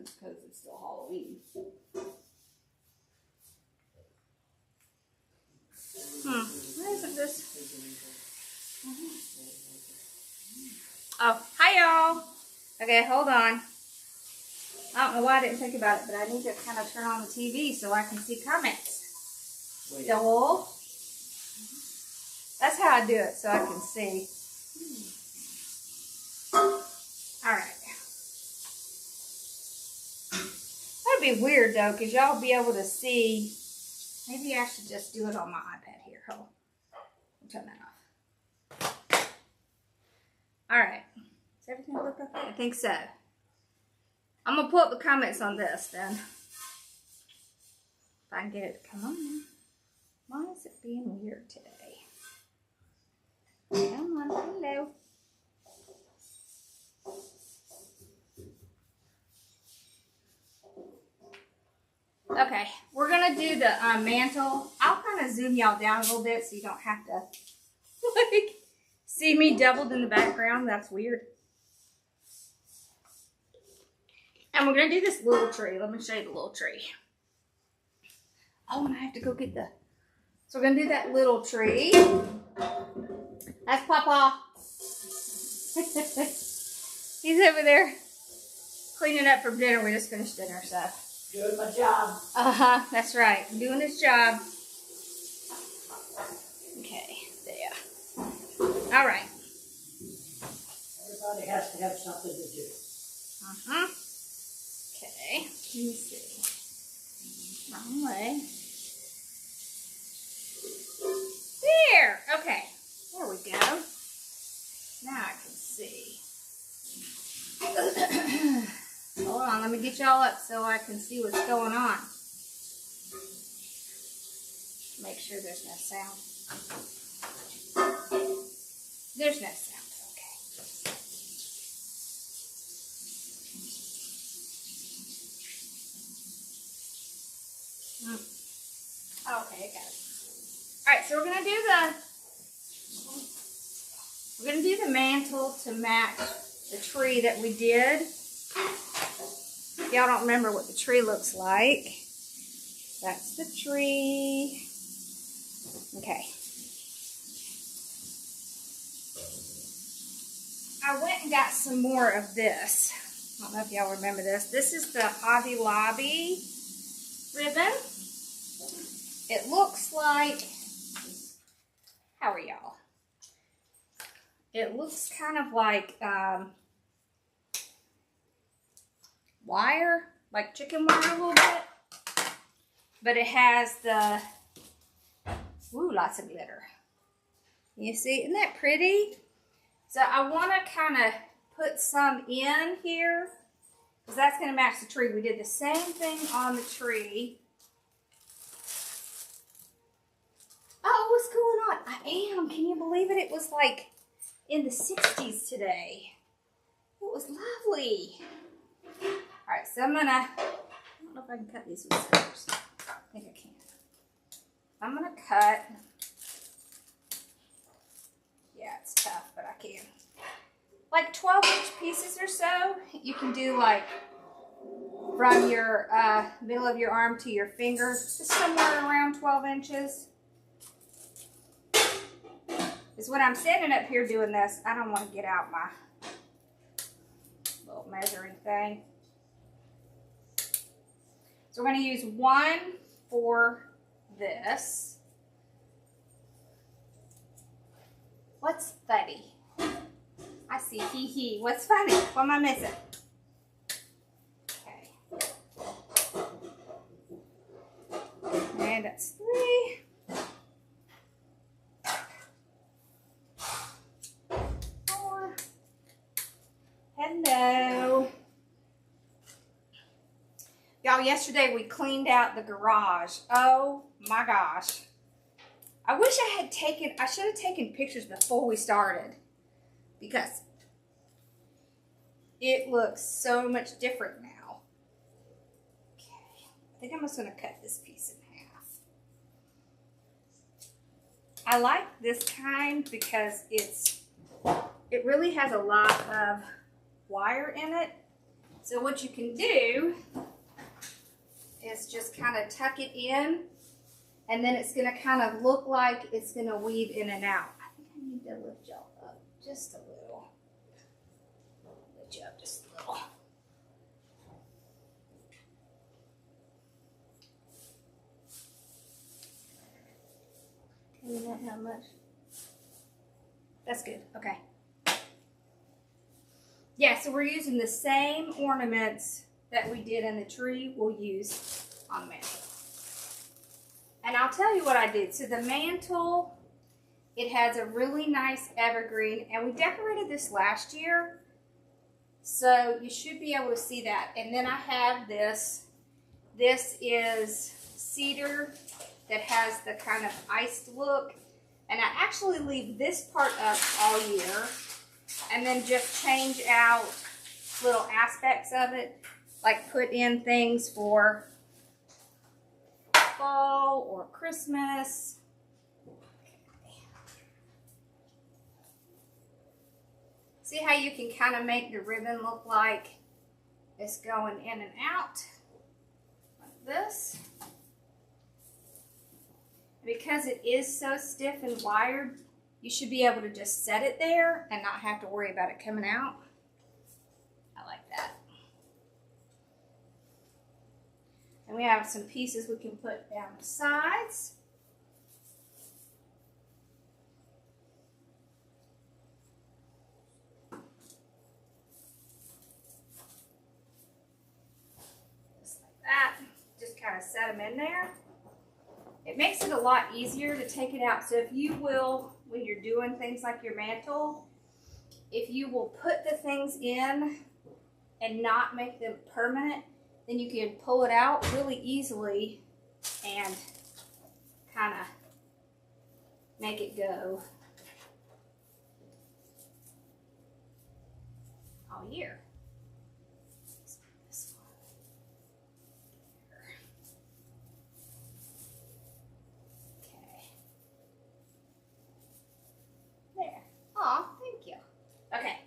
just because it's still Halloween. Why isn't this? Oh, hi y'all. Okay, hold on. I don't know why I didn't think about it, but I need to kind of turn on the TV so I can see comments. Joel. That's how I do it, so I can see. Alright. That'd be weird though, because y'all be able to see. Maybe I should just do it on my iPad here. Hold on. I'll turn that off. Alright. Does everything look okay? I think so. I'm going to pull up the comments on this then. If I can get it to come on now. Why is it being weird today? Come on, hello. Okay, we're going to do the mantle. I'll kind of zoom y'all down a little bit so you don't have to like see me doubled in the background. That's weird. And we're going to do this little tree. Let me show you the little tree. Oh, and I have to go get the... So we're going to do that little tree. That's Papa. He's over there cleaning up from dinner. We just finished dinner, so. Doing my job. That's right. I'm doing this job. Okay, there. All right. Everybody has to have something to do. Okay, let me see. Wrong way. There. Okay. There we go. Now I can see. Hold on, let me get y'all up so I can see what's going on. Make sure there's no sound. There's no sound. Okay, I got it. Alright, so we're gonna do the mantle to match the tree that we did. If y'all don't remember what the tree looks like, that's the tree. Okay. I went and got some more of this. I don't know if y'all remember this. This is the Hobby Lobby ribbon. It looks like, how are y'all? It looks kind of like wire, like chicken wire a little bit. But it has the, ooh, lots of glitter. You see, isn't that pretty? So I want to kind of put some in here, because that's going to match the tree. We did the same thing on the tree. Oh, what's going on? I am. Can you believe it? It was like in the 60s today. It was lovely. All right, so I'm going to, I don't know if I can cut these with scissors. I think I can. I'm going to cut. Yeah, it's tough, but I can. Like 12-inch pieces or so. You can do like from your middle of your arm to your finger, just somewhere around 12 inches. Is when I'm standing up here doing this, I don't want to get out my little measuring thing. So we're going to use one for this. What's funny? I see hee hee. What's funny? What am I missing? Okay. And that's 3. Hello. Y'all, yesterday we cleaned out the garage. Oh my gosh. I wish I should have taken pictures before we started, because it looks so much different now. Okay, I think I'm just going to cut this piece in half. I like this kind because it really has a lot of wire in it, So what you can do is just kind of tuck it in, and then it's going to kind of look like it's going to weave in and out. I think I need to lift y'all up just a little. Lift you up just a little. Not how much. That's good. Okay. Yeah, so we're using the same ornaments that we did in the tree, we'll use on the mantle. And I'll tell you what I did. So the mantle, it has a really nice evergreen, and we decorated this last year, so you should be able to see that. And then I have this. This is cedar that has the kind of iced look, and I actually leave this part up all year, and then just change out little aspects of it, like put in things for fall or Christmas. See how you can kind of make the ribbon look like it's going in and out, like this. Because it is so stiff and wired, you should be able to just set it there and not have to worry about it coming out. I like that. And we have some pieces we can put down the sides. Just like that. Just kind of set them in there. It makes it a lot easier to take it out. So if you will, when you're doing things like your mantle, if you will put the things in and not make them permanent, then you can pull it out really easily and kind of make it go all year. Aw, thank you. Okay.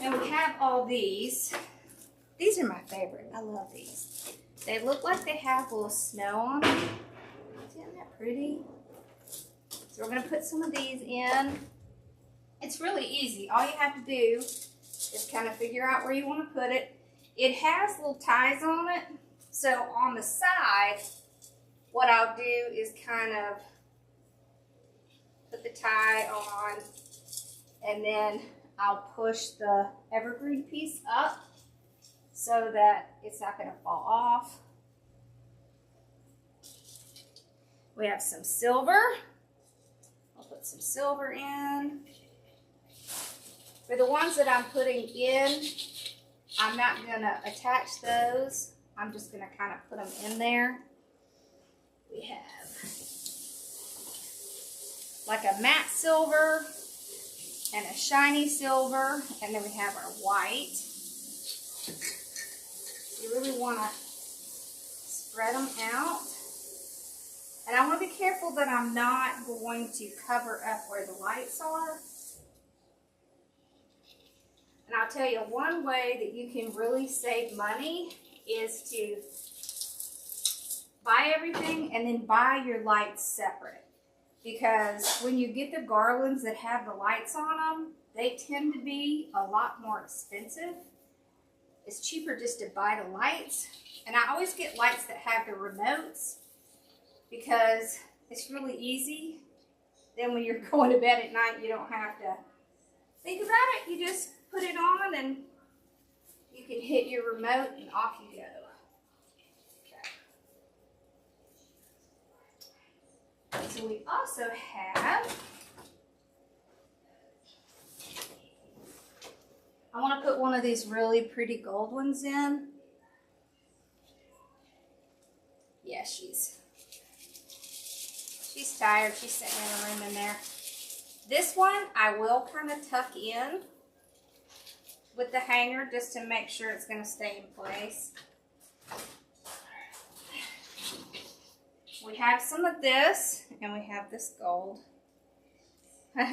And we have all these. These are my favorite. I love these. They look like they have a little snow on them. Isn't that pretty? So we're going to put some of these in. It's really easy. All you have to do is kind of figure out where you want to put it. It has little ties on it. So on the side, what I'll do is kind of put the tie on, and then I'll push the evergreen piece up so that it's not going to fall off. We have some silver. I'll put some silver in. For the ones that I'm putting in, I'm not going to attach those. I'm just going to kind of put them in there. We have like a matte silver and a shiny silver, and then we have our white. You really want to spread them out. And I want to be careful that I'm not going to cover up where the lights are. And I'll tell you, one way that you can really save money is to buy everything and then buy your lights separate. Because when you get the garlands that have the lights on them, they tend to be a lot more expensive. It's cheaper just to buy the lights. And I always get lights that have the remotes because it's really easy. Then when you're going to bed at night, you don't have to think about it. You just put it on and you can hit your remote and off you go. So we also have, I want to put one of these really pretty gold ones in. Yeah, she's tired. She's sitting in a room in there. This one I will kind of tuck in with the hanger just to make sure it's going to stay in place. We have some of this, and we have this gold. Put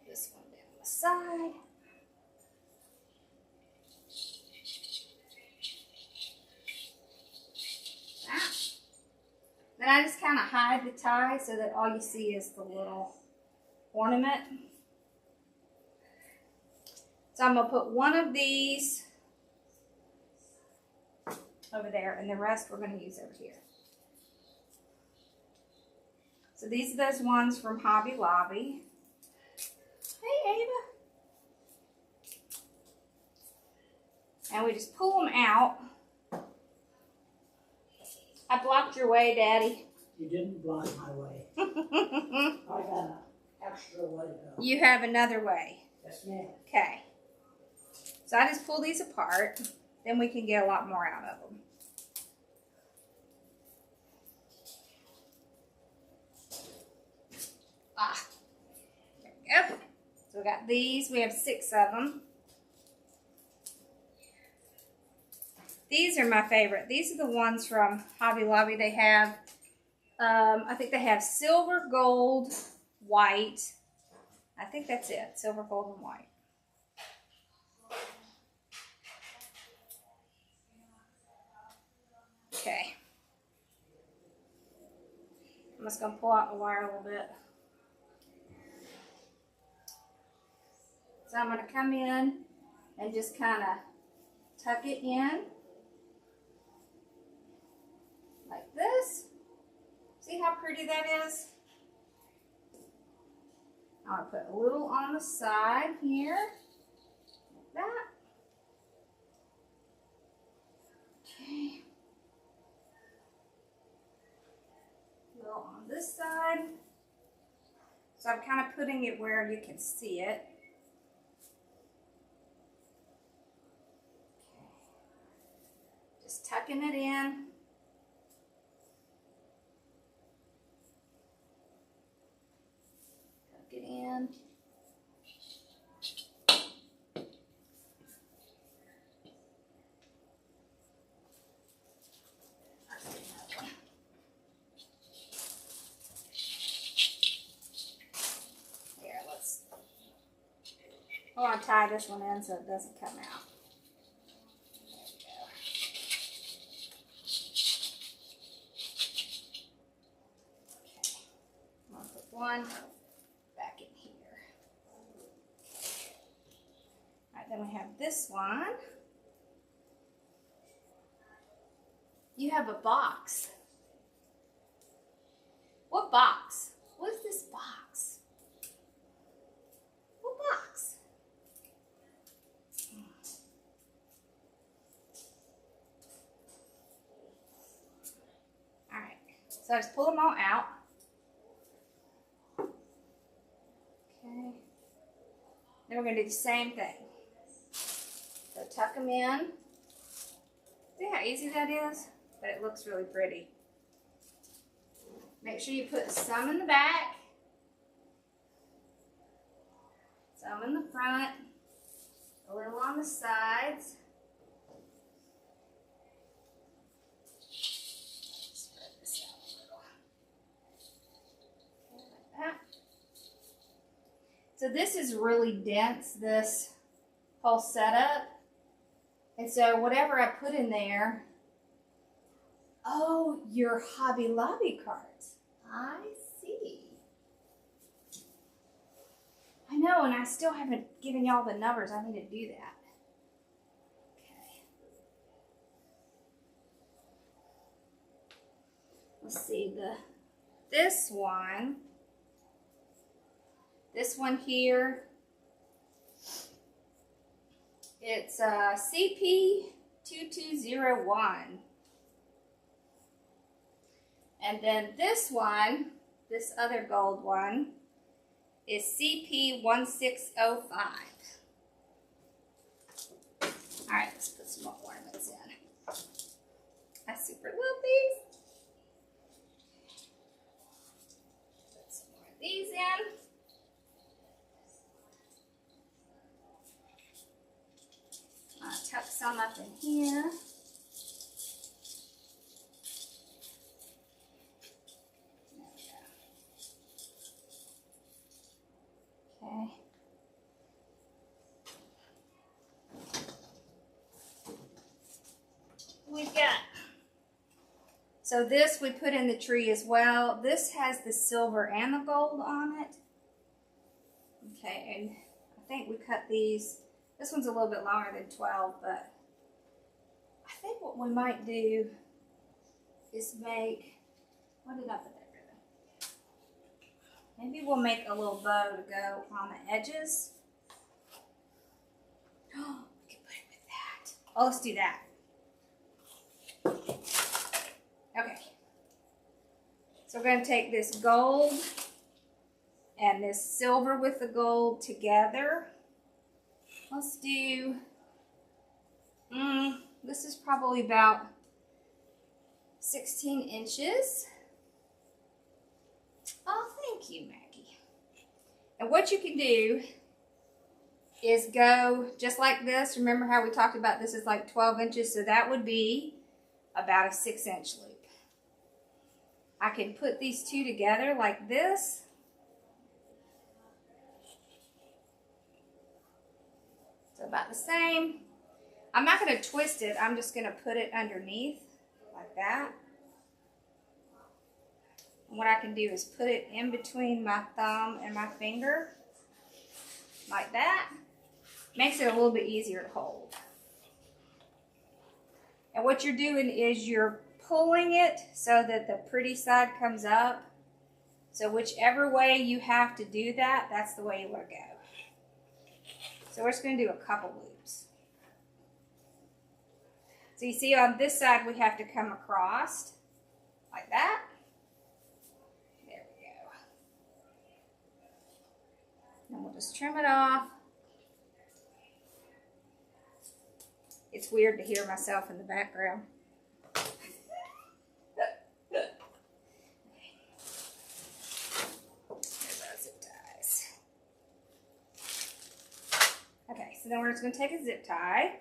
this one down the side. I just kind of hide the tie so that all you see is the little ornament. So I'm going to put one of these over there, and the rest we're going to use over here. So these are those ones from Hobby Lobby. Hey, Ava. And we just pull them out. I blocked your way, Daddy. You didn't block my way. I got an extra way to go. You have another way. Yes, ma'am. Okay. So I just pull these apart. Then we can get a lot more out of them. There we go. So we got these. We have 6 of them. These are my favorite. These are the ones from Hobby Lobby. They have, I think they have silver, gold, white. I think that's it. Silver, gold, and white. Okay. I'm just going to pull out the wire a little bit. So I'm going to come in and just kind of tuck it in. Like this. See how pretty that is? I'll put a little on the side here. Like that. Okay. A little on this side. So I'm kind of putting it where you can see it. Okay. Just tucking it in. It in. Here, I want to tie this one in so it doesn't come out. There we go. Okay. I'm going to put one back in here. Alright, then we have this one. You have a box. What box? What is this box? What box? Alright, so I just pull them all out. Okay. Then we're going to do the same thing. So tuck them in. See how easy that is? But it looks really pretty. Make sure you put some in the back, some in the front, a little on the sides. Spread this out a little. Okay, like that. So this is really dense, this whole setup. And so whatever I put in there, oh, your Hobby Lobby cards. I see. I know, and I still haven't given y'all the numbers. I need to do that. Okay. Let's see, this one here, it's CP2201. And then this one, this other gold one, is CP1605. Alright, let's put some more ornaments in. I super love these. Put some more of these in. I'll tuck some up in here. Okay. We've got So this we put in the tree as well. This has the silver and the gold on it. Okay, and I think we cut these. This one's a little bit longer than 12, but I think what we might do is make, what did I put that ribbon? Maybe we'll make a little bow to go on the edges. Oh, we can put it with that. Oh, let's do that. Okay. So we're going to take this gold and this silver with the gold together. Let's do, this is probably about 16 inches. Oh, thank you, Maggie. And what you can do is go just like this. Remember how we talked about this is like 12 inches, so that would be about a 6-inch loop. I can put these two together like this. So about the same. I'm not going to twist it. I'm just going to put it underneath like that. And what I can do is put it in between my thumb and my finger like that. Makes it a little bit easier to hold. And what you're doing is you're pulling it so that the pretty side comes up. So whichever way you have to do that, that's the way you want to go. So we're just going to do a couple loops. So you see on this side we have to come across like that. There we go. And we'll just trim it off. It's weird to hear myself in the background. There's our zip ties. Okay, so then we're just going to take a zip tie.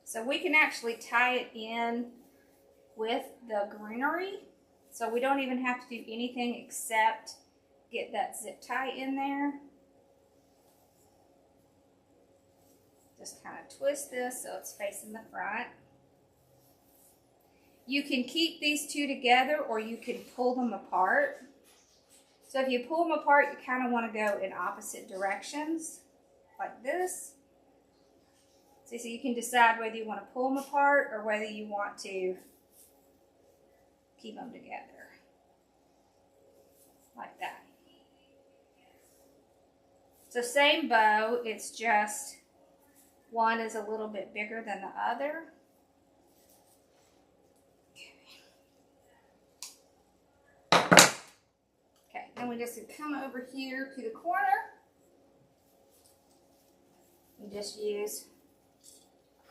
So we can actually tie it in with the greenery. So we don't even have to do anything except get that zip tie in there. Just kind of twist this so it's facing the front. You can keep these two together or you can pull them apart. So if you pull them apart, you kind of want to go in opposite directions like this. So you can decide whether you want to pull them apart or whether you want to keep them together. Like that. So same bow, it's just one is a little bit bigger than the other. Okay, then we just come over here to the corner. And just use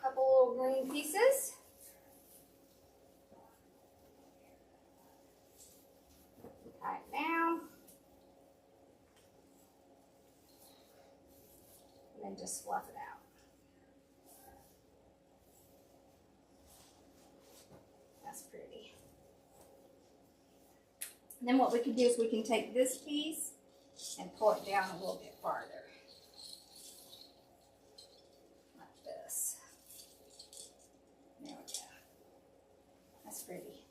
couple little green pieces. Tie it down. And then just fluff it out. That's pretty. And then what we can do is we can take this piece and pull it down a little bit farther. Pretty.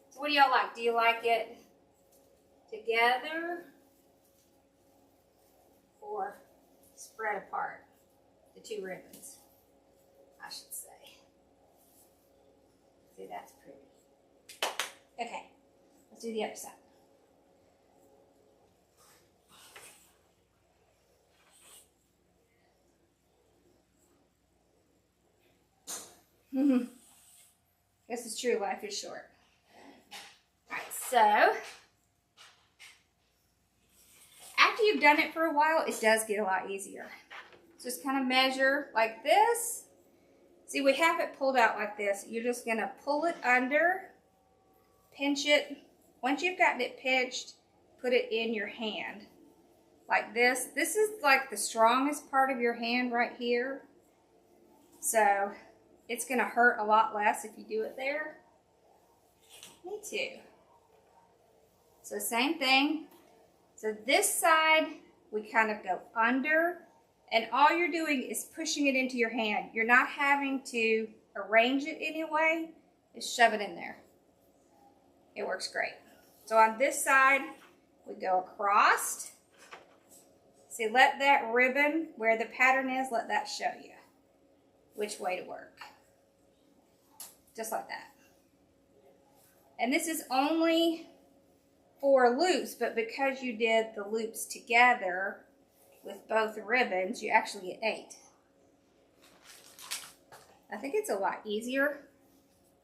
So what do y'all like? Do you like it together or spread apart? The two ribbons, I should say. See, that's pretty. Okay, let's do the other side. This is true, life is short. Alright, so after you've done it for a while, it does get a lot easier. Just kind of measure like this. See, we have it pulled out like this. You're just going to pull it under, pinch it. Once you've gotten it pinched, put it in your hand like this. This is like the strongest part of your hand right here. So it's going to hurt a lot less if you do it there. Me too. So same thing. So this side, we kind of go under, and all you're doing is pushing it into your hand. You're not having to arrange it anyway. Just shove it in there. It works great. So on this side, we go across. See, let that ribbon, where the pattern is, let that show you which way to work. Just like that. And this is only 4 loops, but because you did the loops together with both ribbons, you actually get 8. I think it's a lot easier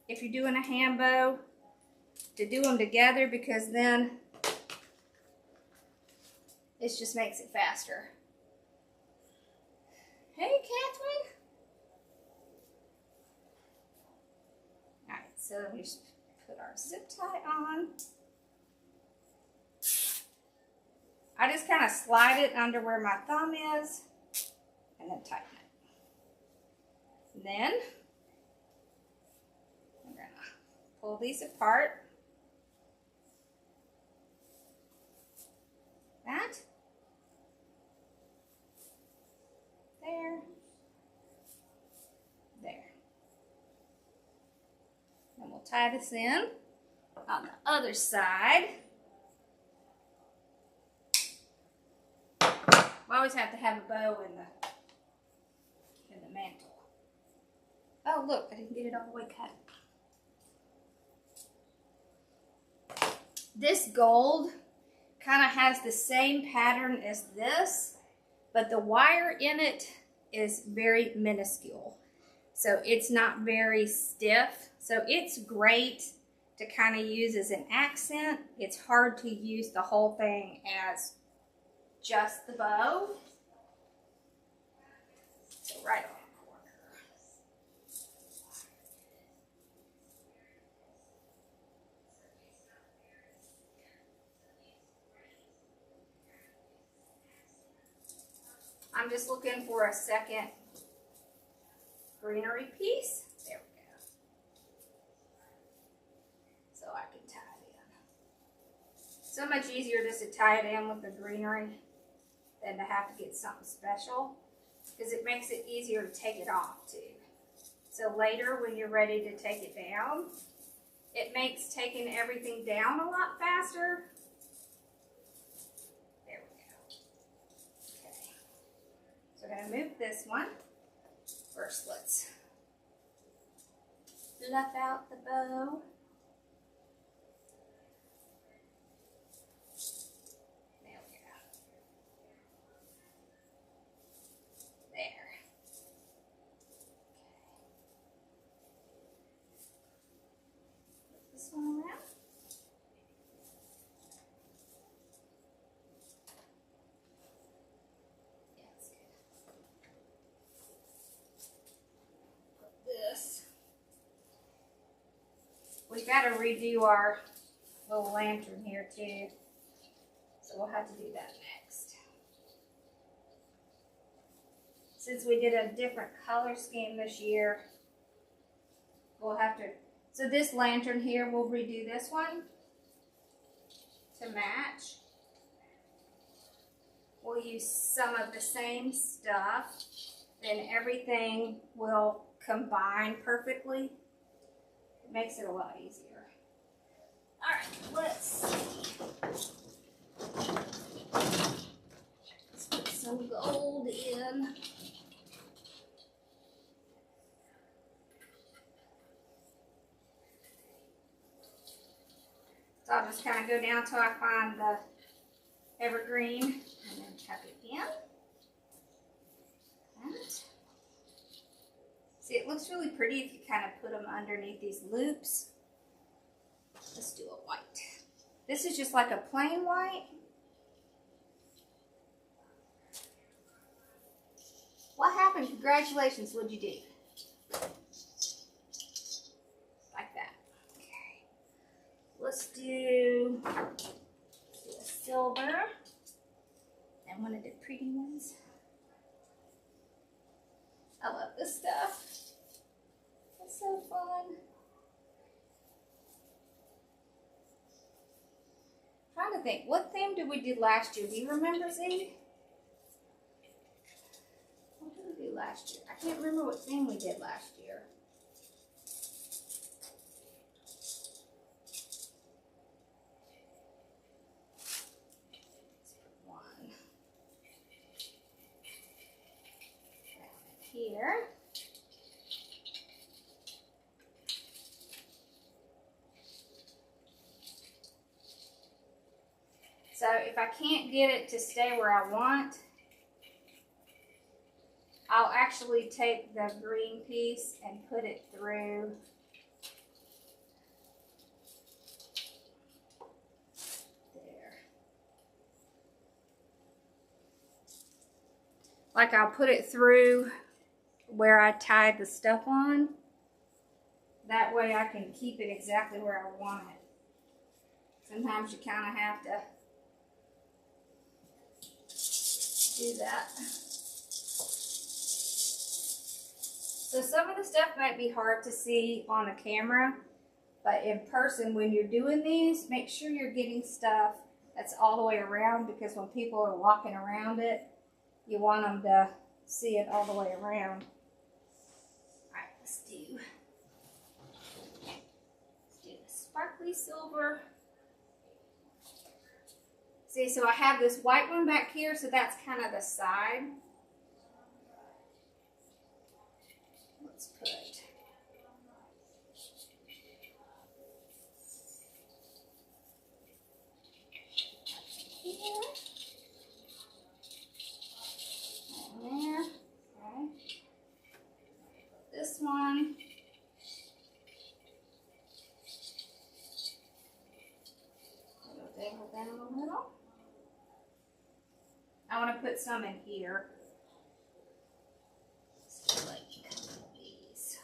if you're doing a hand bow to do them together, because then it just makes it faster. Hey, Catherine. All right, so we just put our zip tie on. I just kind of slide it under where my thumb is and then tighten it. And then I'm gonna pull these apart. That. There. There. And we'll tie this in on the other side. We always have to have a bow in the mantle. Oh, look, I didn't get it all the way cut. This gold kind of has the same pattern as this, but the wire in it is very minuscule. So it's not very stiff. So it's great to kind of use as an accent. It's hard to use the whole thing as just the bow. So right on the corner. I'm just looking for a second greenery piece. There we go. So I can tie it in. So much easier just to tie it in with the greenery than to have to get something special, because it makes it easier to take it off too. So later when you're ready to take it down, it makes taking everything down a lot faster. There we go. Okay. So I'm going to move this one. First, let's fluff out the bow. One around. Yeah, that's good. Put this. We've got to redo our little lantern here too, so we'll have to do that next. Since we did a different color scheme this year, we'll have to. So this lantern here, we'll redo this one to match. We'll use some of the same stuff, then everything will combine perfectly. It makes it a lot easier. All right, let's see. Let's put some gold in. So I'll just kind of go down till I find the evergreen and then tuck it in. That. See, it looks really pretty if you kind of put them underneath these loops. Let's do a white. This is just like a plain white. What happened? Congratulations, what'd you do? Let's do a silver and one of the pretty ones. I love this stuff. It's so fun. to think, what theme did we do last year? Do you remember, Z? What did we do last year? I can't remember what theme we did last year. Let's put one down in here. So if I can't get it to stay where I want, I'll actually take the green piece and put it through there. Like I'll put it through where I tied the stuff on. That way I can keep it exactly where I want it. Sometimes you kind of have to do that. So some of the stuff might be hard to see on a camera, but in person when you're doing these, make sure you're getting stuff that's all the way around, because when people are walking around it, you want them to see it all the way around. Alright, let's do the sparkly silver. See, so I have this white one back here, so that's kind of the side. Let's put here and there. Okay. This one. It'll dangle down a little. I want to put some in here. So like a couple of these.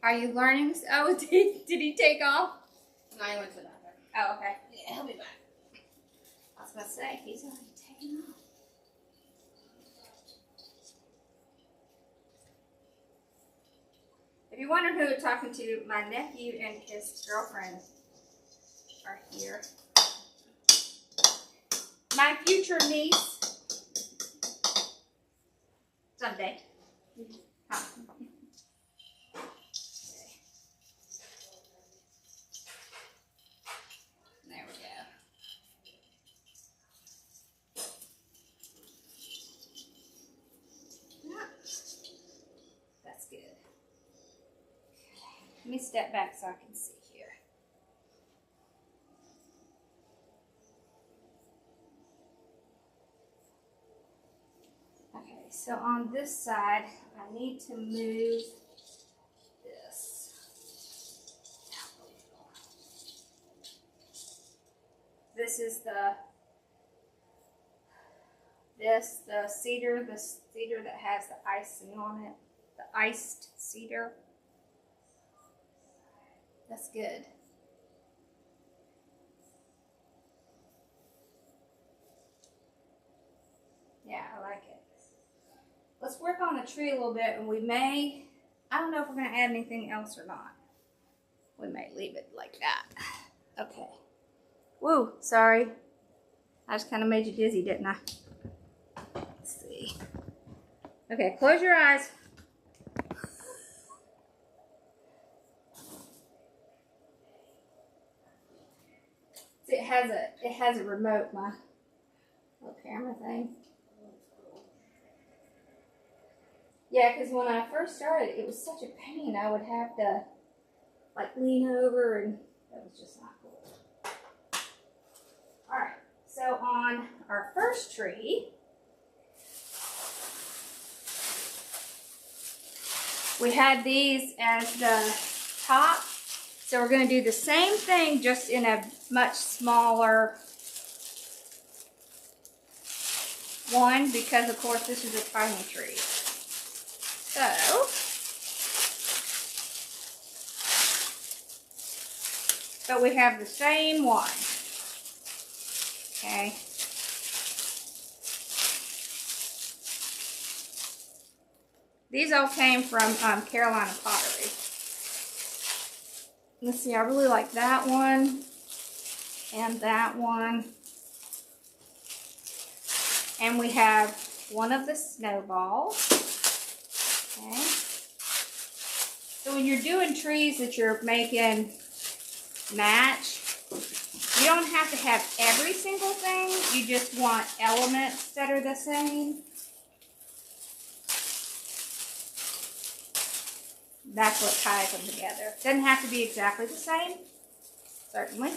Are you learning? Oh, did he take off? No, I went to the bathroom. Oh, okay. Yeah, he'll be back. I was going to say, he's already taken off. If you wonder who we're talking to, my nephew and his girlfriend are here. My future niece. Someday. Huh. Okay. There we go. Yeah. That's good. Let me step back so I can see here. Okay, so on this side, I need to move this out a little. This is the cedar that has the icing on it, the iced cedar. That's good. Yeah, I like it. Let's work on the tree a little bit, and we may, I don't know if we're going to add anything else or not. We may leave it like that. Okay. Woo, sorry. I just kind of made you dizzy, didn't I? Let's see. Okay, close your eyes. It has a remote, my little camera thing. Yeah, because when I first started, it was such a pain. I would have to like lean over, and that was just not cool. All right, so on our first tree, we had these as the top. So we're going to do the same thing, just in a much smaller one, because of course this is a tiny tree. So, but we have the same one. Okay. These all came from Carolina Pottery. Let's see, I really like that one and that one. And we have one of the snowballs. Okay. So when you're doing trees that you're making match, you don't have to have every single thing. You just want elements that are the same. That's what ties them together. Doesn't have to be exactly the same, certainly.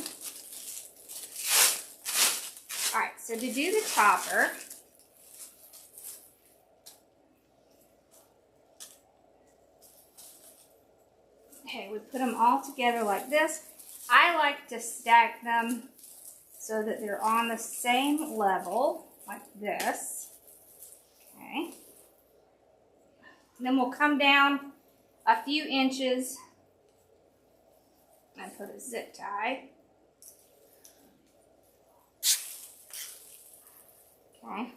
All right, so to do the topper, okay, we put them all together like this. I like to stack them so that they're on the same level, like this. Okay. And then we'll come down a few inches and put a zip tie. Okay.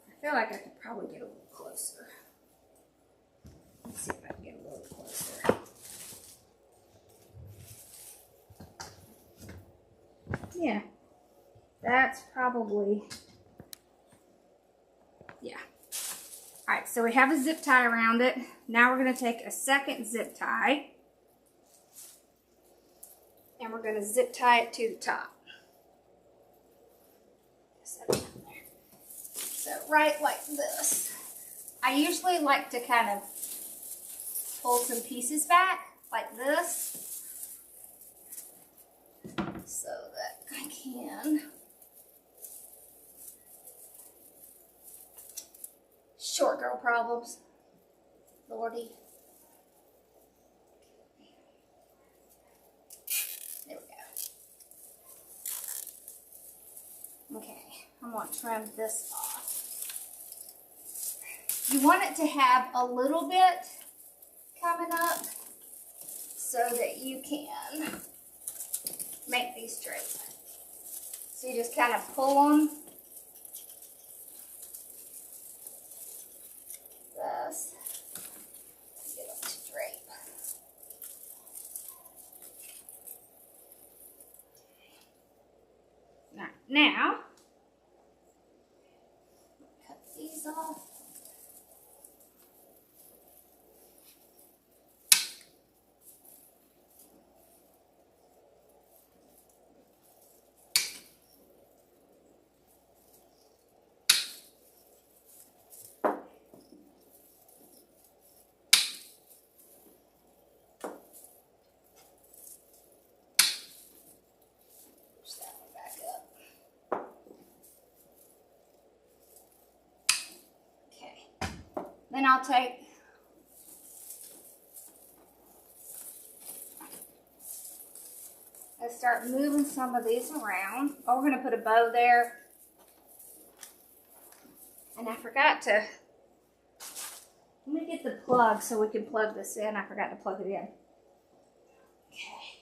I feel like I could probably get a little closer. Let's see if I can get a little closer. Yeah, that's probably, yeah. All right, so we have a zip tie around it. Now we're going to take a second zip tie and we're going to zip tie it to the top. So right like this. I usually like to kind of pull some pieces back like this so that I can short girl problems. Lordy. There we go. Okay, I'm going to trim this off. You want it to have a little bit coming up so that you can make these straight. So you just kind of pull them. This. Get them straight. Now, cut these off. Then I'll take and start moving some of these around. Oh, we're going to put a bow there. And I forgot to, let me get the plug so we can plug this in. I forgot to plug it in. Okay.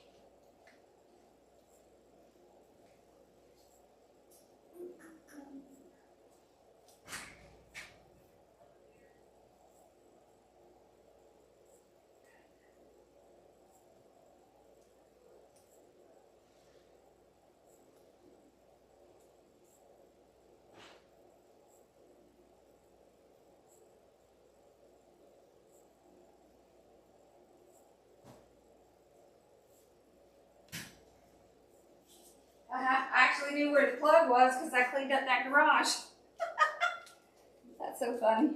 I actually knew where the plug was because I cleaned up that garage. That's so funny.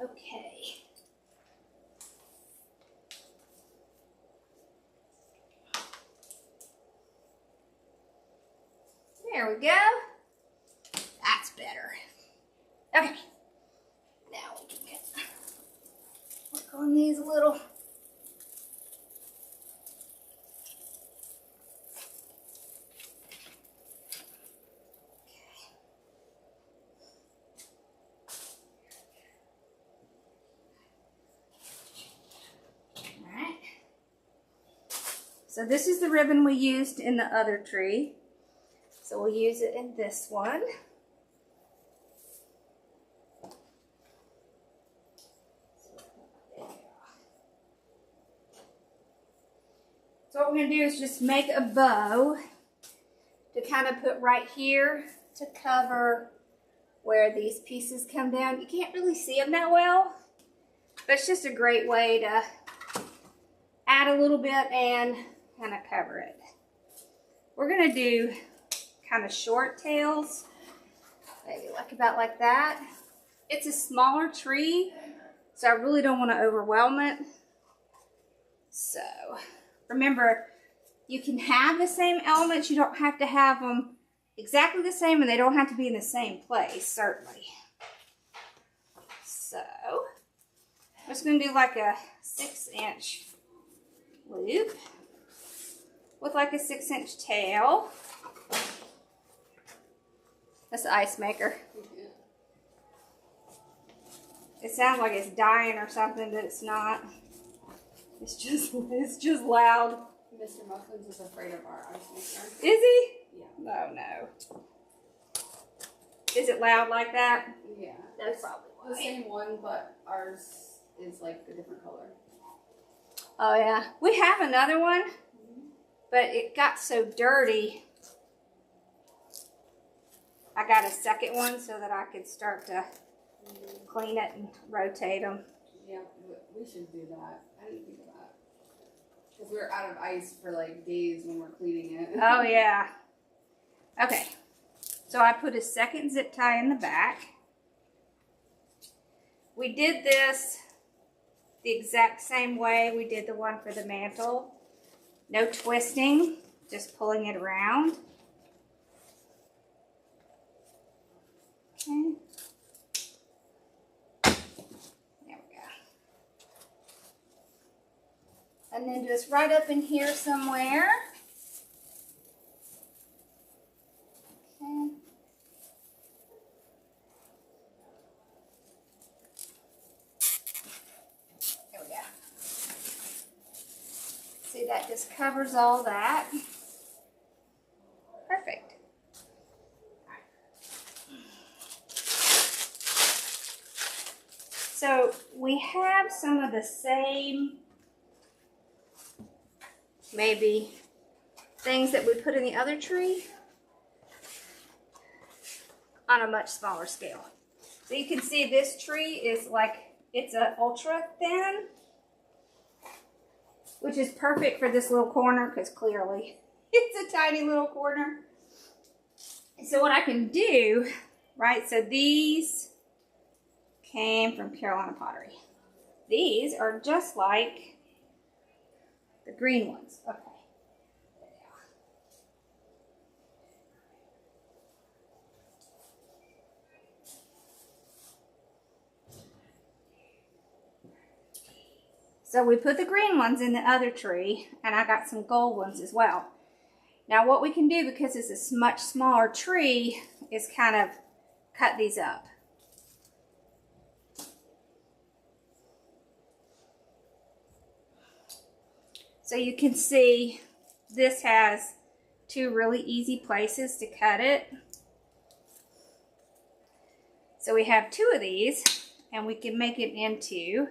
Okay. There we go. That's better. Okay. So this is the ribbon we used in the other tree. So we'll use it in this one. So what we're going to do is just make a bow to kind of put right here to cover where these pieces come down. You can't really see them that well, but it's just a great way to add a little bit and kind of cover it. We're going to do kind of short tails, maybe like about like that. It's a smaller tree, so I really don't want to overwhelm it. So remember, you can have the same elements. You don't have to have them exactly the same, and they don't have to be in the same place, certainly. So I'm just going to do like a 6-inch loop with like a 6-inch tail. That's the ice maker. It sounds like it's dying or something, but it's not. It's just loud. Mr. Muffins is afraid of our ice maker. Is he? Yeah. Oh no. Is it loud like that? Yeah. That's probably why. The same one, but ours is like a different color. Oh yeah. We have another one, but it got so dirty. I got a second one so that I could start to clean it and rotate them. Yeah, we should do that. I didn't think of that. Because we're out of ice for like days when we're cleaning it. Oh yeah. Okay. So I put a second zip tie in the back. We did this the exact same way we did the one for the mantle. No twisting, just pulling it around. Okay. There we go. And then just right up in here somewhere. Okay. There we go. See, that just covers all that. Perfect. So we have some of the same, maybe, things that we put in the other tree on a much smaller scale. So you can see this tree is like, it's a ultra thin, which is perfect for this little corner because clearly it's a tiny little corner. So what I can do, right, so these came from Carolina pottery. These are just like the green ones. Okay. There they are. So we put the green ones in the other tree, and I got some gold ones as well. Now what we can do, because it's a much smaller tree, is kind of cut these up. So you can see this has two really easy places to cut it. So we have two of these, and we can make it into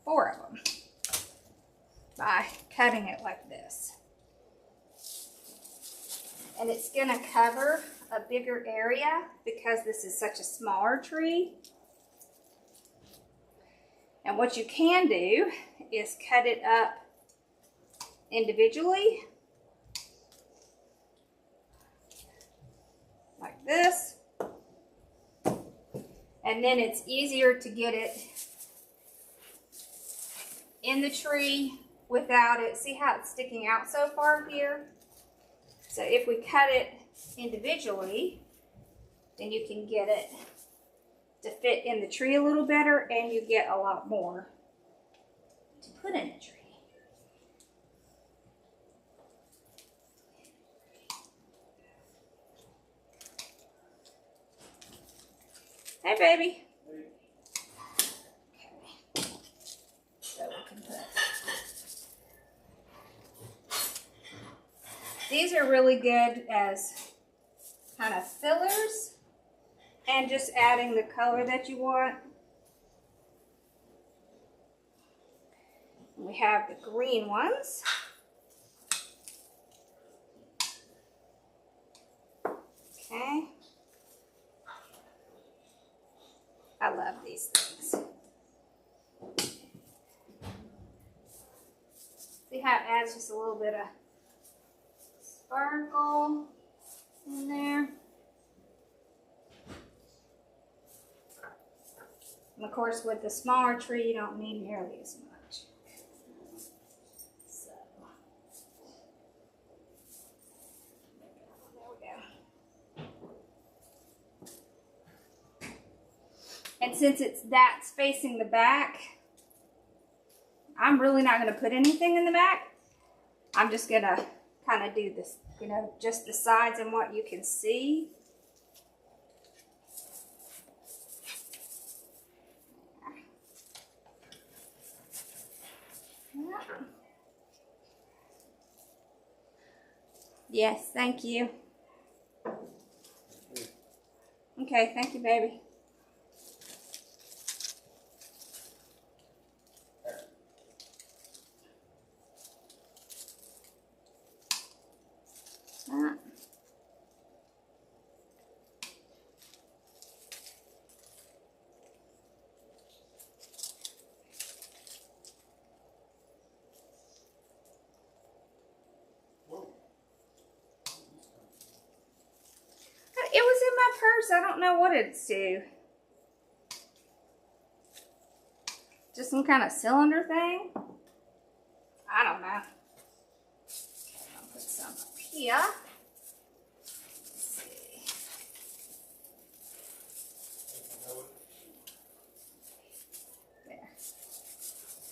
4 of them by cutting it like this. And it's going to cover a bigger area because this is such a smaller tree. And what you can do is cut it up individually, like this. And then it's easier to get it in the tree without it. See how it's sticking out so far here? So if we cut it individually, then you can get it to fit in the tree a little better, and you get a lot more to put in the tree. Hey, baby. Okay. So we can put These are really good as kind of fillers and just adding the color that you want. We have the green ones. Okay. I love these things. See how it adds just a little bit of sparkle in there. And of course, with the smaller tree, you don't need nearly as much. So, there we go. And since that's facing the back, I'm really not going to put anything in the back. I'm just going to kind of do this, you know, just the sides and what you can see. Yes, thank you. Okay, thank you, baby. It was in my purse. I don't know what it's to. Just some kind of cylinder thing. I don't know. Okay, I'll put some up here. Let's see.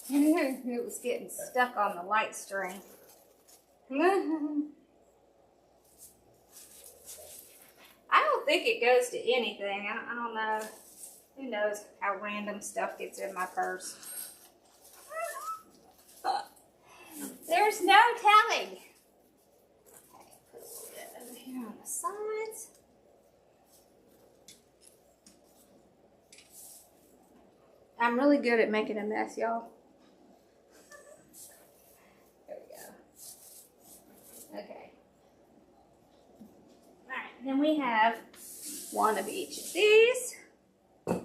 There. It was getting stuck on the light string. I don't think it goes to anything. I don't know. Who knows how random stuff gets in my purse. There's no telling. Okay, put a little bit over here on the sides. I'm really good at making a mess, y'all. There we go. Okay. Alright, then we have one of each of these. Alright.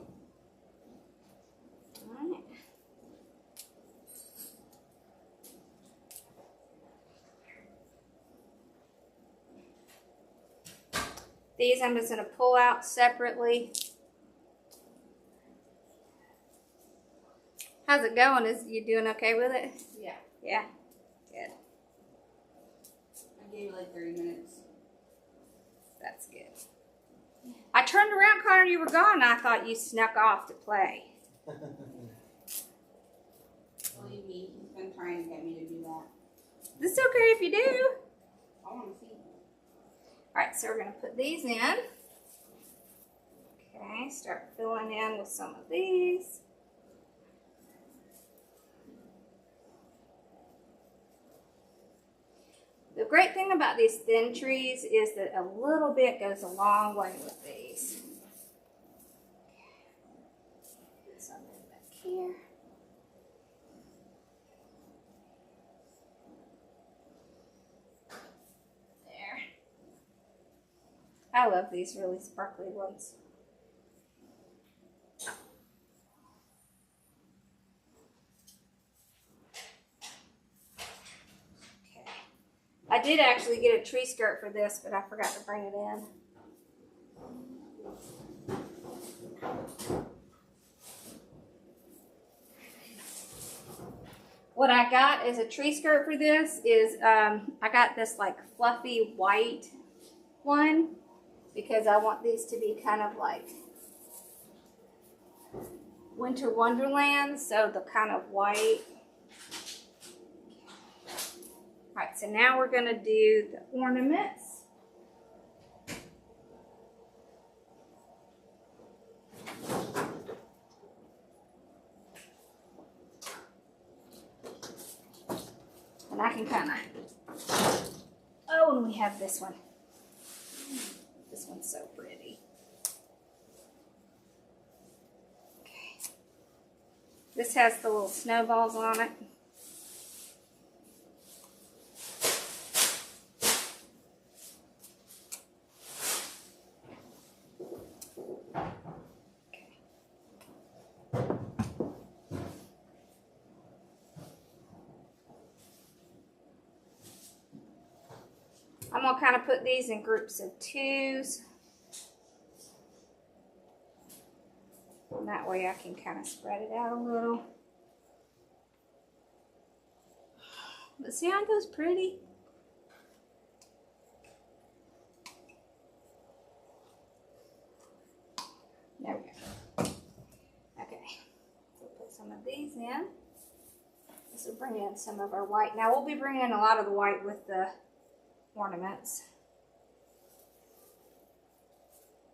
These I'm just going to pull out separately. How's it going? Is you doing okay with it? Yeah. Yeah. Good. I gave you like 30 minutes. That's good. I turned around, Connor, you were gone, and I thought you snuck off to play. Believe me, he's been trying to get me to do that. It's okay if you do. I want to see. Alright, so we're going to put these in. Okay, start filling in with some of these. The great thing about these thin trees is that a little bit goes a long way with these. Put some in back here. There. I love these really sparkly ones. I did actually get a tree skirt for this, but I forgot to bring it in. What I got as a tree skirt for this is, I got this like fluffy white one because I want these to be kind of like Winter Wonderland, so the kind of white. Alright, so now we're going to do the ornaments. And I can kind of, oh and we have this one. This one's so pretty. Okay. This has the little snowballs on it. I'm going to kind of put these in groups of 2s. And that way I can kind of spread it out a little. But see, aren't those pretty? There we go. Okay. We'll put some of these in. This will bring in some of our white. Now we'll be bringing in a lot of the white with the ornaments.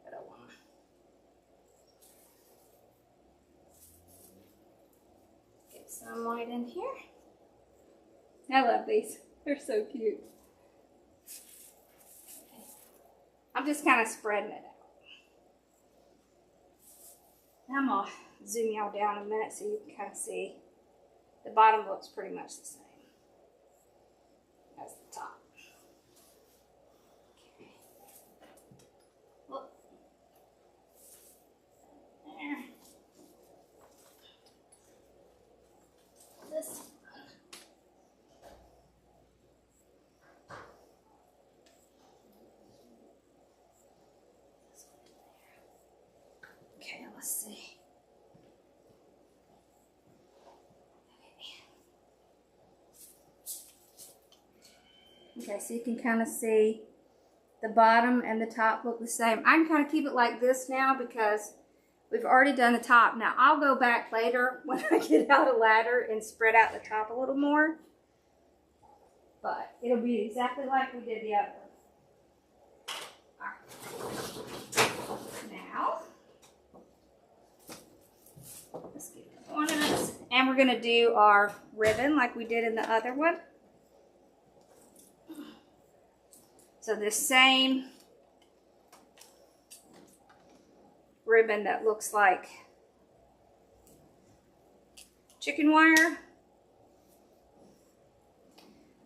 But I want to get some white in here. I love these. They're so cute. Okay. I'm just kind of spreading it out. I'm going to zoom y'all down a minute so you can kind of see. The bottom looks pretty much the same as the top. This one. Okay, let's see. Okay, so you can kind of see the bottom and the top look the same. I can kind of keep it like this now because we've already done the top. Now, I'll go back later when I get out a ladder and spread out the top a little more. But it'll be exactly like we did the other one. All right. Now, let's get the ornaments. And we're going to do our ribbon like we did in the other one. So this same ribbon that looks like chicken wire.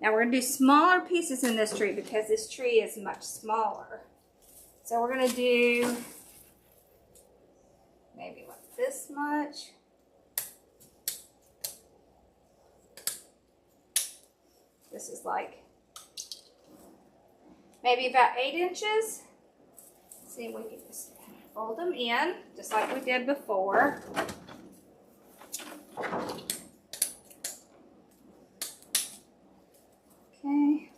Now we're going to do smaller pieces in this tree because this tree is much smaller. So we're going to do maybe like this much. This is like maybe about 8 inches. Let's see if we can just fold them in, just like we did before. Okay.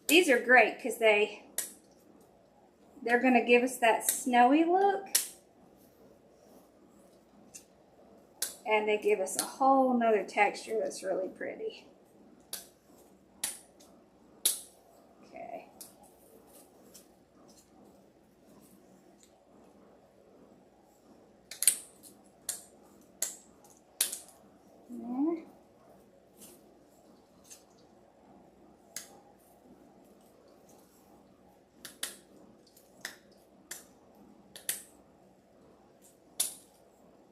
These are great because they're going to give us that snowy look. And they give us a whole nother texture that's really pretty. Okay. There.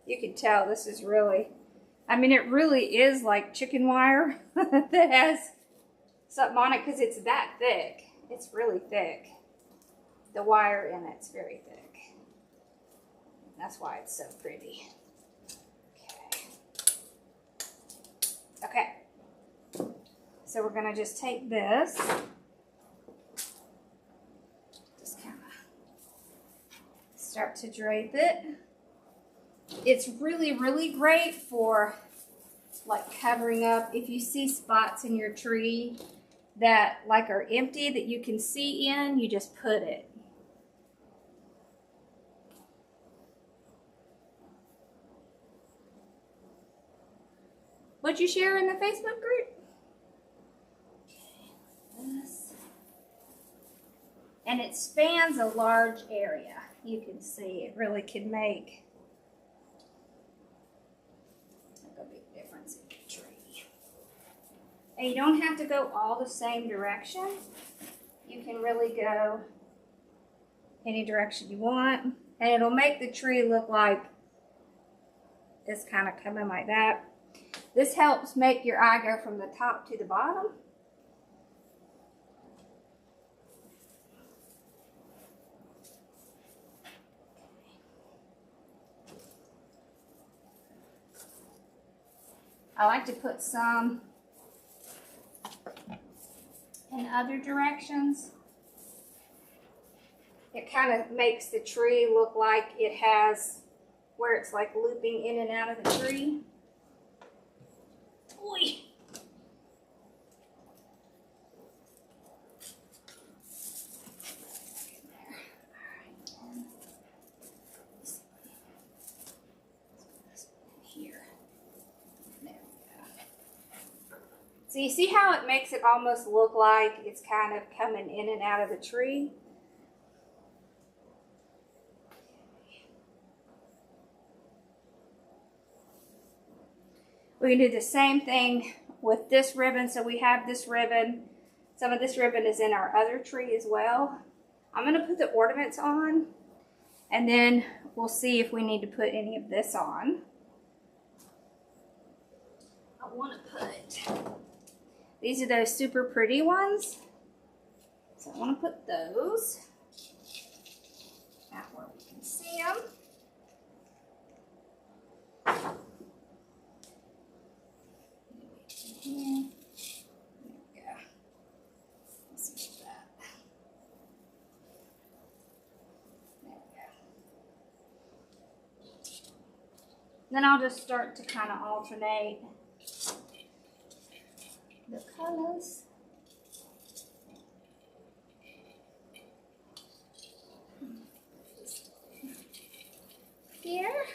You can tell this is really, I mean, it really is like chicken wire that has something on it because it's that thick. It's really thick. The wire in it's very thick. That's why it's so pretty. Okay. Okay. So we're going to just take this. Just kind of start to drape it. It's really, really great for like covering up. If you see spots in your tree that like are empty that you can see in, you just put it. What'd you share in the Facebook group? Okay, this. And it spans a large area. You can see it really can make a big difference in your tree. And you don't have to go all the same direction. You can really go any direction you want. And it'll make the tree look like it's kind of coming like that. This helps make your eye go from the top to the bottom. I like to put some in other directions. It kind of makes the tree look like it has where it's like looping in and out of the tree. Oy. So you see how it makes it almost look like it's kind of coming in and out of the tree? We can do the same thing with this ribbon. So we have this ribbon. Some of this ribbon is in our other tree as well. I'm going to put the ornaments on, and then we'll see if we need to put any of this on. I want to put... These are those super pretty ones. So I want to put those out where we can see them. There we go. Let's see that. There we go. Then I'll just start to kind of alternate the colors. Here.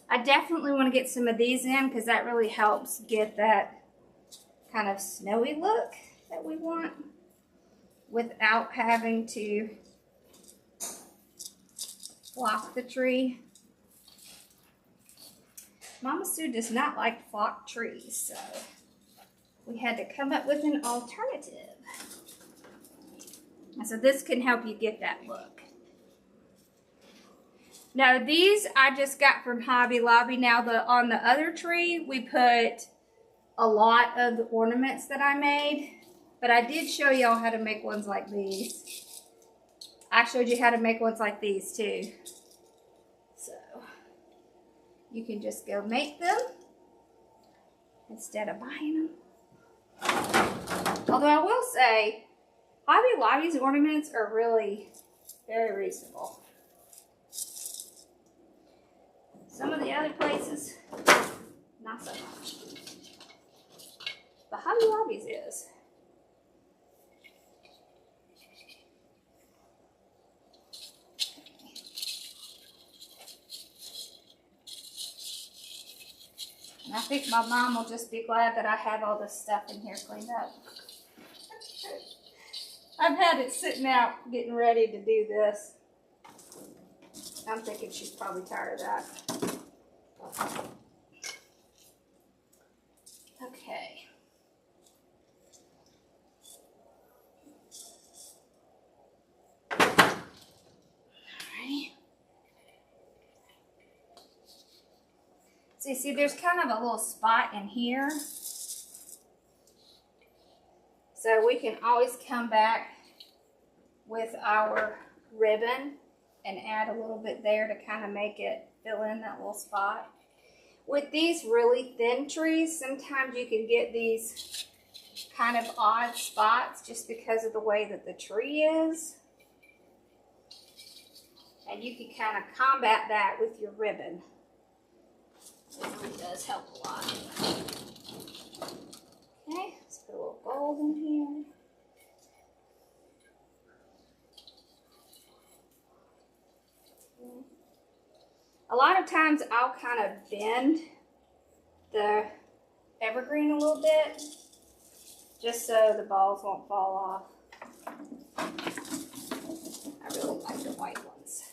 I definitely want to get some of these in because that really helps get that kind of snowy look that we want without having to flock the tree. Mama Sue does not like flocked trees, so we had to come up with an alternative. And so this can help you get that look. Now these I just got from Hobby Lobby. Now on the other tree we put a lot of the ornaments that I made, but I did show y'all how to make ones like these. I showed you how to make ones like these too. So you can just go make them instead of buying them. Although I will say, Hobby Lobby's ornaments are really very reasonable. Some of the other places, not so much. But Hobby Lobby's is. And I think my mom will just be glad that I have all this stuff in here cleaned up. I've had it sitting out getting ready to do this. I'm thinking she's probably tired of that. Okay. Alright. So you see there's kind of a little spot in here. So we can always come back with our ribbon and add a little bit there to kind of make it fill in that little spot. With these really thin trees, sometimes you can get these kind of odd spots just because of the way that the tree is. And you can kind of combat that with your ribbon. It really does help a lot. Okay, let's put a little gold in here. A lot of times I'll kind of bend the evergreen a little bit just so the balls won't fall off. I really like the white ones.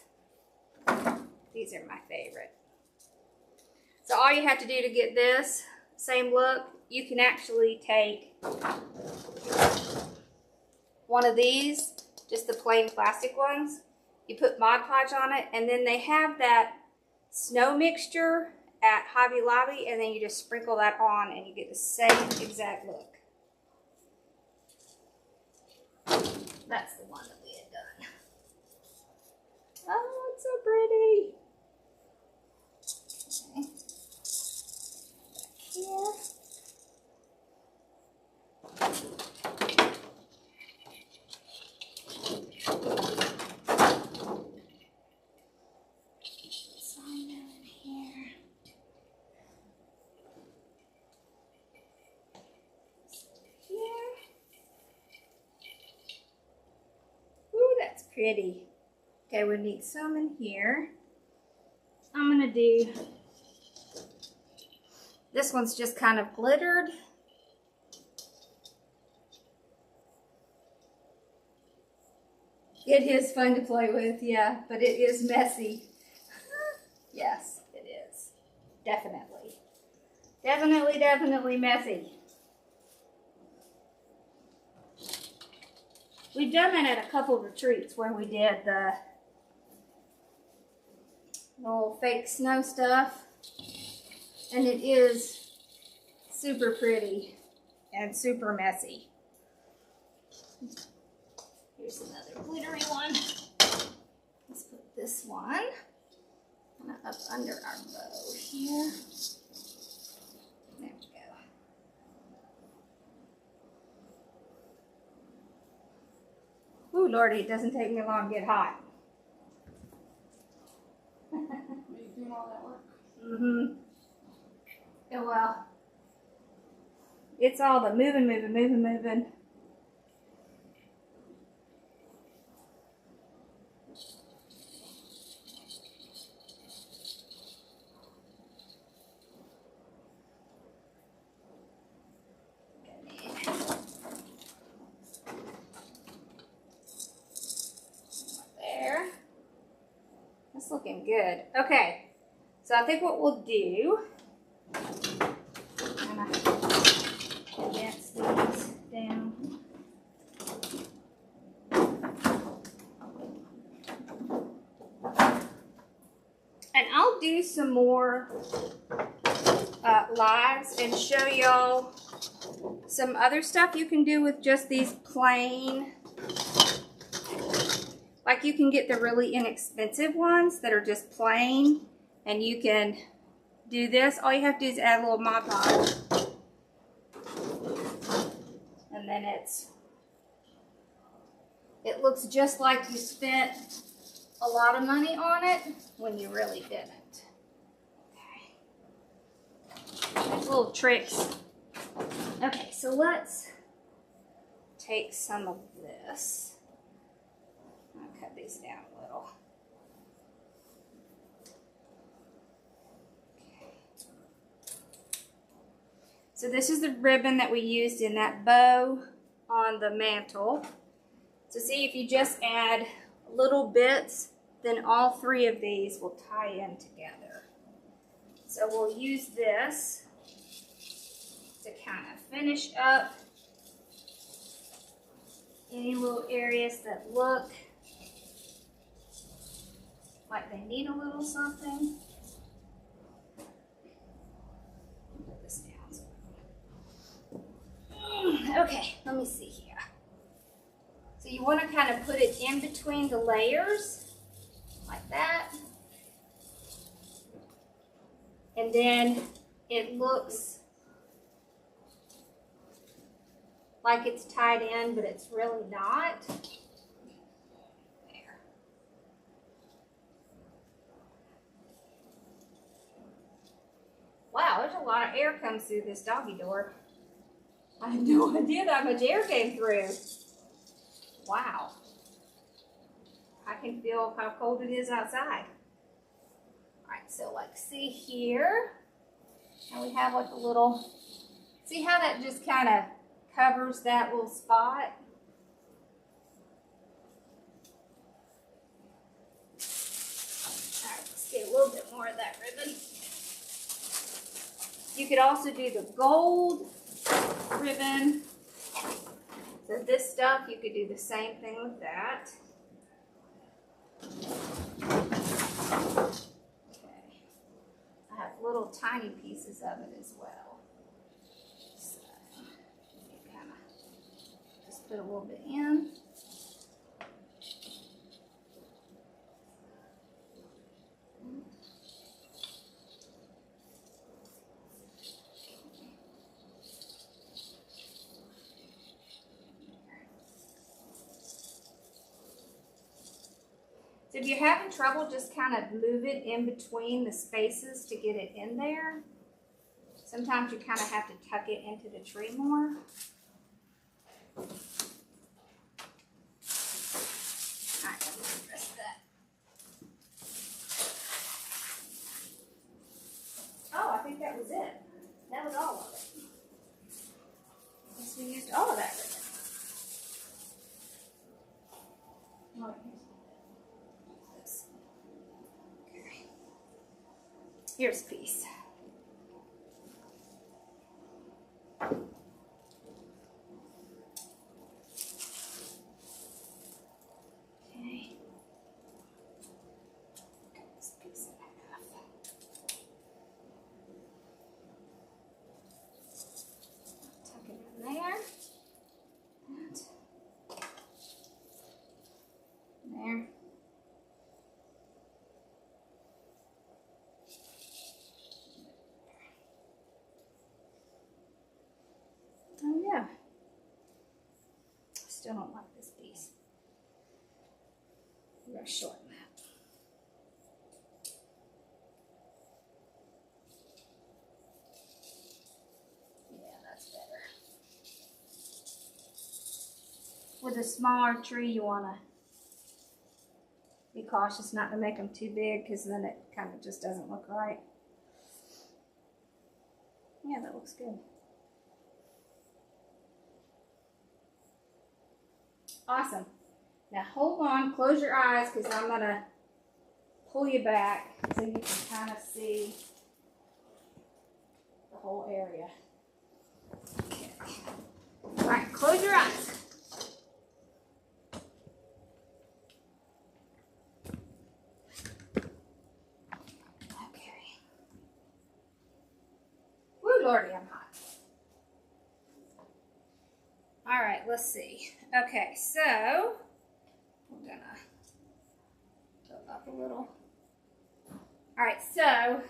These are my favorite. So all you have to do to get this same look, you can actually take one of these, just the plain plastic ones. You put Mod Podge on it, and then they have that snow mixture at Hobby Lobby, and then you just sprinkle that on and you get the same exact look. That's the one that we had done. Oh, it's so pretty. Okay. Back here. Some down in here. Here. Ooh, that's pretty. Okay, we need some in here. I'm gonna do, this one's just kind of glittered. It is fun to play with, yeah, but it is messy. Yes, it is. Definitely. Definitely messy. We've done that at a couple of retreats where we did the little fake snow stuff, and it is super pretty and super messy. Here's another glittery one. Let's put this one up under our bow here. There we go. Ooh, Lordy, it doesn't take me long to get hot. Are you doing all that work? Mm-hmm. Yeah, well, it's all the moving. There. That's looking good. Okay, so I think what we'll do, I'm gonna condense these down. And I'll do some more lives and show y'all some other stuff you can do with just these plain. Like you can get the really inexpensive ones that are just plain, and you can do this. All you have to do is add a little Mod Podge, and then it looks just like you spent a lot of money on it when you really didn't. Okay. There's little tricks. Okay, so let's take some of this. I'll cut these down a little. Okay. So this is the ribbon that we used in that bow on the mantle. So see, if you just add little bits, then all three of these will tie in together. So we'll use this to kind of finish up any little areas that look like they need a little something. Put this down. Okay, let me see here. So you want to kind of put it in between the layers, like that. And then it looks like it's tied in, but it's really not. There. Wow, there's a lot of air comes through this doggy door. I had no idea that much air came through. Wow. I can feel how cold it is outside. Alright, so like see here, and we have like a little, see how that just kind of covers that little spot? more of that ribbon. You could also do the gold ribbon. So this stuff, you could do the same thing with that. Okay. I have little tiny pieces of it as well. So, you kind of just put a little bit in. So if you're having trouble, just kind of move it in between the spaces to get it in there. Sometimes you kind of have to tuck it into the tree more. All right, let me press that. Oh, I think that was it. That was all of it. I guess we used all of that ribbon. All right. Here's a piece. Okay. Cut this piece in half. Tuck it in there. And there. Oh yeah. Still don't like this piece. We're going to shorten that. Yeah, that's better. With a smaller tree, you want to be cautious not to make them too big, because then it kind of just doesn't look right. Yeah, that looks good. Awesome. Now hold on, close your eyes, because I'm going to pull you back so you can kind of see the whole area. Okay. All right, close your eyes. Okay. Woo, Lordy, I'm hot. All right, let's see. Okay, so we're gonna go up a little. All right, so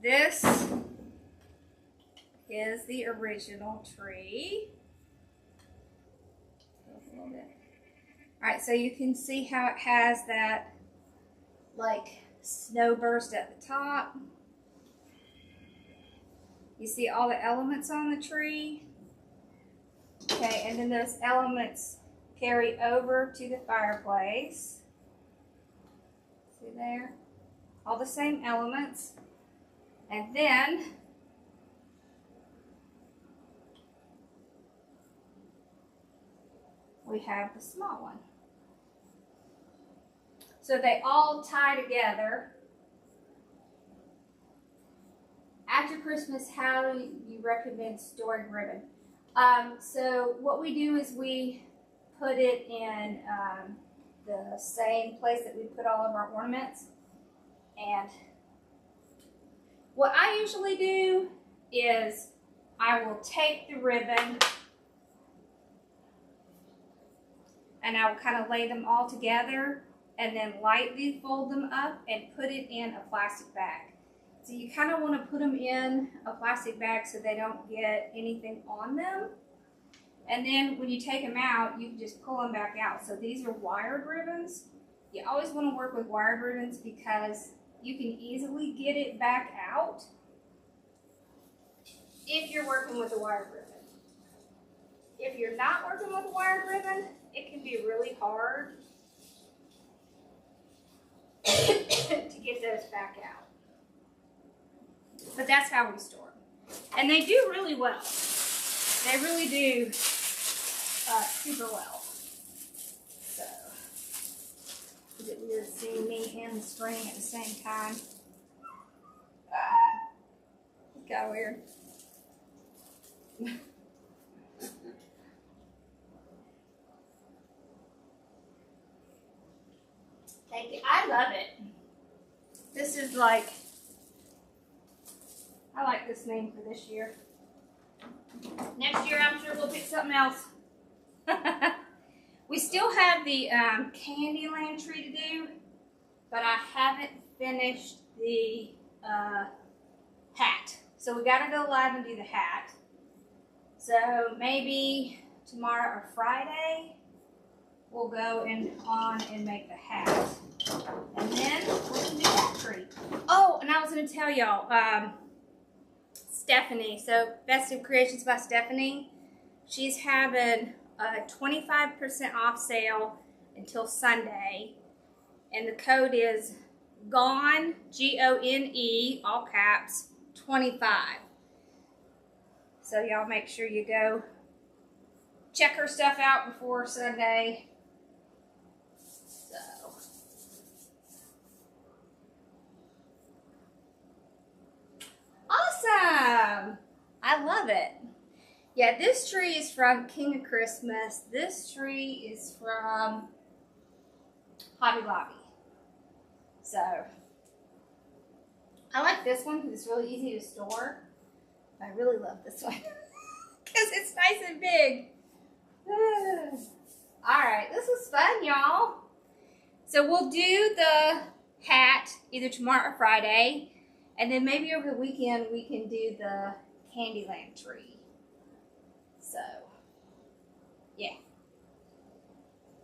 this is the original tree. A little bit. All right, so you can see how it has that like snow burst at the top. You see all the elements on the tree. Okay, and then those elements carry over to the fireplace. See there? All the same elements. And then we have the small one. So they all tie together. After Christmas, how do you recommend storing ribbon? So what we do is we put it in the same place that we put all of our ornaments. And what I usually do is I will take the ribbon and I will kind of lay them all together and then lightly fold them up and put it in a plastic bag. So you kind of want to put them in a plastic bag so they don't get anything on them. And then when you take them out, you can just pull them back out. So these are wired ribbons. You always want to work with wired ribbons because you can easily get it back out if you're working with a wired ribbon. If you're not working with a wired ribbon, it can be really hard to get those back out. But that's how we store them. And they do really well. They really do super well. So, is it weird seeing me and the spring at the same time? It's kind of weird. Thank you. I love it. This is like, I like this name for this year. Next year, I'm sure we'll pick something else. We still have the Candyland tree to do, but I haven't finished the hat. So we got to go live and do the hat. So maybe tomorrow or Friday, we'll go on and make the hat. And then we can do that tree. Oh, and I was going to tell y'all, Stephanie, so Festive Creations by Stephanie, she's having a 25% off sale until Sunday. And the code is GONE, G-O-N-E, all caps, 25. So y'all make sure you go check her stuff out before Sunday. So. Awesome! I love it. Yeah, this tree is from King of Christmas. This tree is from Hobby Lobby. So, I like this one because it's really easy to store. I really love this one because it's nice and big. Alright, this was fun, y'all. So we'll do the hat either tomorrow or Friday. And then maybe over the weekend we can do the Candyland tree. So, yeah.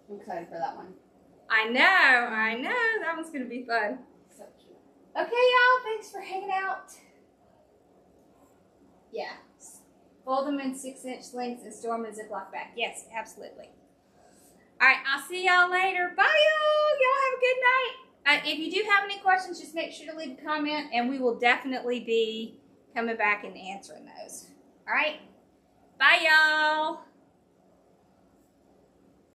I'm excited for that one. I know. That one's going to be fun. So cute. Okay, y'all. Thanks for hanging out. Yeah. Fold them in 6-inch lengths and store them in a Ziploc bag. Yes, absolutely. All right, I'll see y'all later. Bye, y'all. Y'all have a good night. If you do have any questions, just make sure to leave a comment, and we will definitely be coming back and answering those. All right? Bye, y'all.